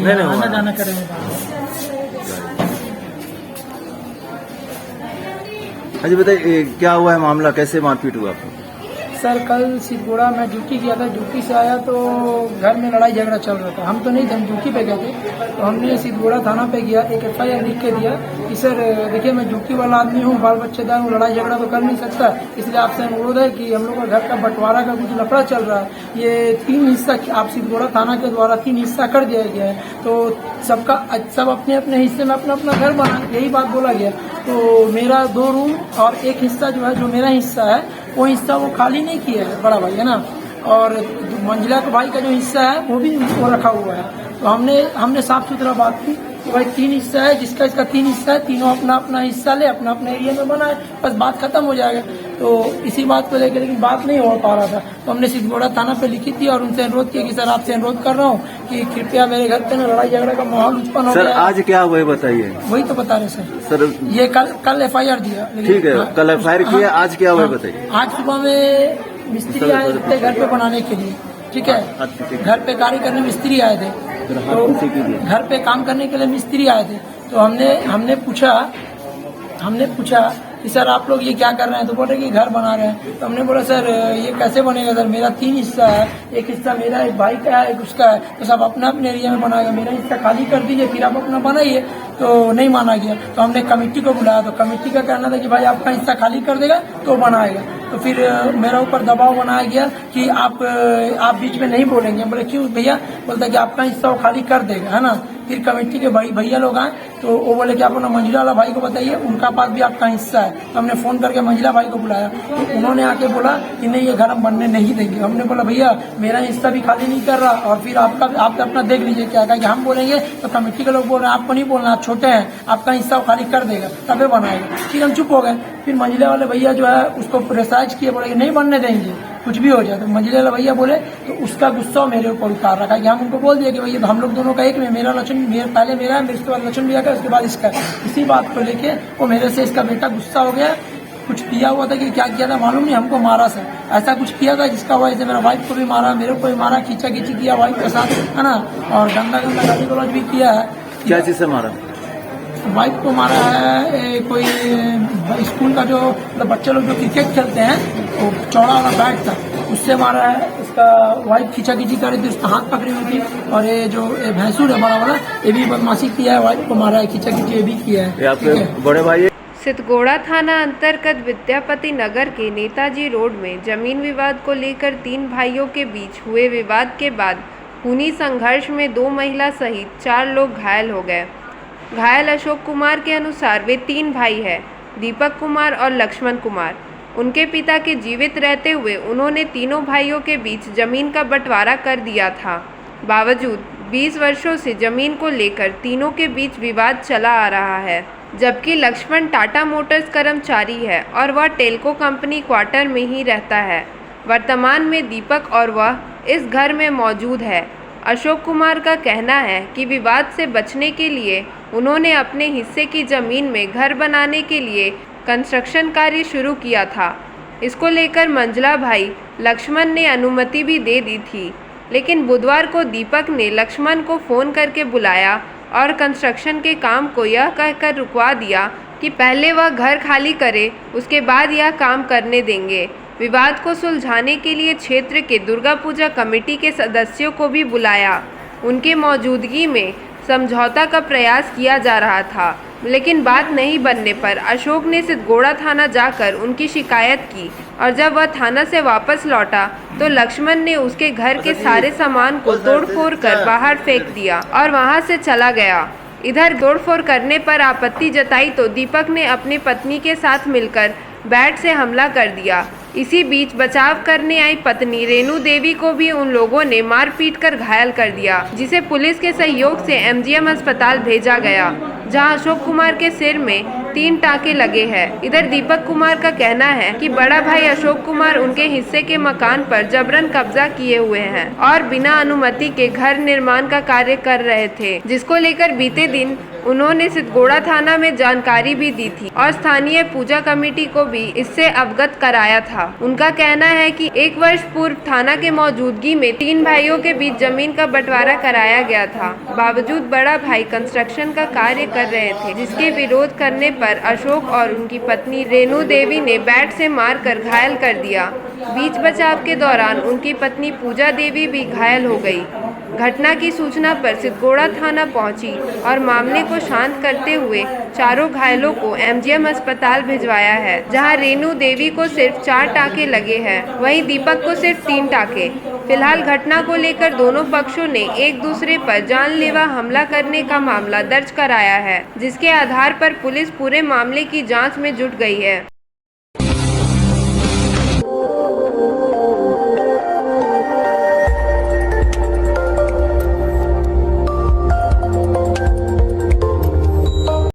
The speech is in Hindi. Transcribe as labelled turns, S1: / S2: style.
S1: नहीं,
S2: आना
S1: हुआ
S2: जाना करेंगे बाहर।
S1: अच्छा बताइए, क्या हुआ है मामला, कैसे मारपीट हुआ आपको?
S2: सर कल सिद्धगोड़ा में ड्यूटी किया था, ड्यूटी से आया तो घर में लड़ाई झगड़ा चल रहा था। हम तो नहीं थे, हम ड्यूटी पे गए थे। तो हमने सिद्धगोड़ा थाना पे गया, एक FIR लिख के दिया कि सर देखिए मैं ड्यूटी वाला आदमी हूँ, बाल बच्चेदार हूँ, लड़ाई झगड़ा तो कर नहीं सकता, इसलिए आपसे अनुरोध है कि हम लोग का घर का बंटवारा का कुछ लफड़ा चल रहा है, ये 3 हिस्सा आप सिद्धगोड़ा थाना के द्वारा 3 हिस्सा कर दिया गया है, तो सब अपने अपने हिस्से में अपना अपना घर बना, यही बात बोला गया। तो मेरा 2 रूम और एक हिस्सा जो है, जो मेरा हिस्सा है, वो हिस्सा वो खाली नहीं किया है, बड़ा भाई है ना, और मंजिला के भाई का जो हिस्सा है वो भी वो रखा हुआ है। तो हमने साफ सुथरा बात की कि भाई 3 हिस्सा है, जिसका इसका 3 हिस्सा है, तीनों अपना अपना हिस्सा ले, अपना अपना एरिया में बनाए, बस बात खत्म हो जाएगा। तो इसी बात को लेकर लेकिन बात नहीं हो पा रहा था, तो हमने सिद्धगोड़ा थाना पे लिखी थी और उनसे अनुरोध किया कि सर आपसे अनुरोध कर रहा हूँ कि कृपया मेरे घर पे ना लड़ाई झगड़ा का माहौल उत्पन्न हो
S1: सर
S2: गया।
S1: आज क्या हुआ है बताइए।
S2: वही तो बता रहे सर, ये कल FIR दिया।
S1: ठीक है, कल FIR किया, आज क्या हुआ है बताइए।
S2: आज सुबह में मिस्त्री आए थे घर पे बनाने के लिए, ठीक है, घर पे कार्य करने मिस्त्री आए थे, तो घर पे काम करने के लिए मिस्त्री आए थे। तो हमने पूछा कि सर आप लोग ये क्या कर रहे हैं, तो बोले कि घर बना रहे हैं। तो हमने बोला सर ये कैसे बनेगा सर, मेरा 3 हिस्सा है, एक हिस्सा मेरा, एक भाई का है, एक उसका है, तो सब अपना अपने एरिया में बनाएगा, मेरा हिस्सा खाली कर दीजिए, फिर आप अपना बनाइए। तो नहीं माना गया, तो हमने कमेटी को बुलाया, तो कमेटी का कहना था कि भाई आपका हिस्सा खाली कर देगा तो बनाएगा। तो फिर मेरा ऊपर दबाव बनाया गया कि आप बीच में नहीं बोलेंगे। बोले क्यों भैया, बोलता कि आपका हिस्सा वो खाली कर देगा, है ना। फिर कमेटी के भैया लोग आए, तो वो बोले कि आप अपना मंजिला वाला भाई को बताइए, उनका पास भी आपका हिस्सा है। तो हमने फोन करके मंजिला भाई को बुलाया, तो उन्होंने आके बोला कि नहीं ये घर हम बनने नहीं देंगे। हमने बोला भैया मेरा हिस्सा भी खाली नहीं कर रहा, और फिर आप अपना देख लीजिए क्या कि हम बोलेंगे तो कमेटी के लोग बोल रहे हैं आपको नहीं बोलना, आप छोटे हैं, आपका हिस्सा वो खाली कर देगा तबे बनाएगा। फिर हम चुप हो गए। फिर मंजिला वाले भैया जो है उसको प्रेसाइज किए, बोले कि नहीं बनने देंगे, कुछ भी हो जाए। तो मंजिला वाले भैया बोले, तो उसका गुस्सा मेरे ऊपर उतार रखा कि हम उनको बोल दिए कि भैया हम लोग दोनों का एक में, मेरा लक्ष्मण पहले मेरा है, उसके बाद लक्ष्मण भैया का, उसके बाद इसका। इसी बात को लेके वो मेरे से इसका बेटा गुस्सा हो गया, कुछ किया हुआ था कि क्या किया था मालूम नहीं, हमको मारा सर, ऐसा कुछ किया था जिसका वजह से मेरा वाइफ को भी मारा, मेरे को भी मारा, खींचा खींची किया वाइफ के साथ, है ना, और गंदा गंदा गाली गलौज भी किया है।
S1: क्या चीज से मारा?
S2: वाइफ को मारा है कोई स्कूल का जो मतलब बच्चे लोग जो क्रिकेट खेलते हैं, वो चौड़ा वाला बैट था, उससे मारा है। इसका वाइफ खींचा खींची कर रही थी, उसका हाथ पकड़ी हुई थी, और ये जो भैंसुर है बड़ा वाला, ये भी बदमाशी किया है, वाइफ को मारा है, खींचा खींची ये भी किया है।
S1: आपके बड़े भाई?
S3: सिद्धगोड़ा थाना अंतर्गत विद्यापति नगर के नेताजी रोड में जमीन विवाद को लेकर 3 भाइयों के बीच हुए विवाद के बाद खूनी संघर्ष में 2 महिला सहित 4 लोग घायल हो गए। घायल अशोक कुमार के अनुसार वे 3 भाई हैं, दीपक कुमार और लक्ष्मण कुमार। उनके पिता के जीवित रहते हुए उन्होंने तीनों भाइयों के बीच जमीन का बंटवारा कर दिया था। बावजूद 20 वर्षों से जमीन को लेकर तीनों के बीच विवाद चला आ रहा है, जबकि लक्ष्मण टाटा मोटर्स कर्मचारी है और वह टेल्को कंपनी क्वार्टर में ही रहता है। वर्तमान में दीपक और वह इस घर में मौजूद है। अशोक कुमार का कहना है कि विवाद से बचने के लिए उन्होंने अपने हिस्से की ज़मीन में घर बनाने के लिए कंस्ट्रक्शन कार्य शुरू किया था। इसको लेकर मंझला भाई लक्ष्मण ने अनुमति भी दे दी थी, लेकिन बुधवार को दीपक ने लक्ष्मण को फ़ोन करके बुलाया और कंस्ट्रक्शन के काम को यह कहकर रुकवा दिया कि पहले वह घर खाली करे, उसके बाद यह काम करने देंगे। विवाद को सुलझाने के लिए क्षेत्र के दुर्गा पूजा कमेटी के सदस्यों को भी बुलाया। उनके मौजूदगी में समझौता का प्रयास किया जा रहा था, लेकिन बात नहीं बनने पर अशोक ने सिद्धगोड़ा थाना जाकर उनकी शिकायत की, और जब वह थाना से वापस लौटा तो लक्ष्मण ने उसके घर के सारे सामान को तोड़फोड़ कर बाहर फेंक दिया और वहां से चला गया। इधर तोड़फोड़ करने पर आपत्ति जताई तो दीपक ने अपनी पत्नी के साथ मिलकर बैट से हमला कर दिया। इसी बीच बचाव करने आई पत्नी रेणु देवी को भी उन लोगों ने मार पीट कर घायल कर दिया, जिसे पुलिस के सहयोग से MGM अस्पताल भेजा गया, जहां अशोक कुमार के सिर में 3 टाँके लगे हैं। इधर दीपक कुमार का कहना है कि बड़ा भाई अशोक कुमार उनके हिस्से के मकान पर जबरन कब्जा किए हुए हैं और बिना अनुमति के घर निर्माण का कार्य कर रहे थे, जिसको लेकर बीते दिन उन्होंने सिद्धगोड़ा थाना में जानकारी भी दी थी और स्थानीय पूजा कमेटी को भी इससे अवगत कराया था। उनका कहना है कि 1 वर्ष पूर्व थाना के मौजूदगी में 3 भाइयों के बीच जमीन का बंटवारा कराया गया था। बावजूद बड़ा भाई कंस्ट्रक्शन का कार्य कर रहे थे, जिसके विरोध करने पर अशोक और उनकी पत्नी रेणु देवी ने बैट से मारकर घायल कर दिया। बीच बचाव के दौरान उनकी पत्नी पूजा देवी भी घायल हो गई। घटना की सूचना पर सिद्धगोड़ा थाना पहुंची और मामले को शांत करते हुए चारों घायलों को एमजीएम अस्पताल भिजवाया है, जहां रेणु देवी को सिर्फ 4 टाके लगे हैं, वहीं दीपक को सिर्फ 3 टाके। फिलहाल घटना को लेकर दोनों पक्षों ने एक दूसरे पर जानलेवा हमला करने का मामला दर्ज कराया है, जिसके आधार पर पुलिस पूरे मामले की जांच में जुट गई है।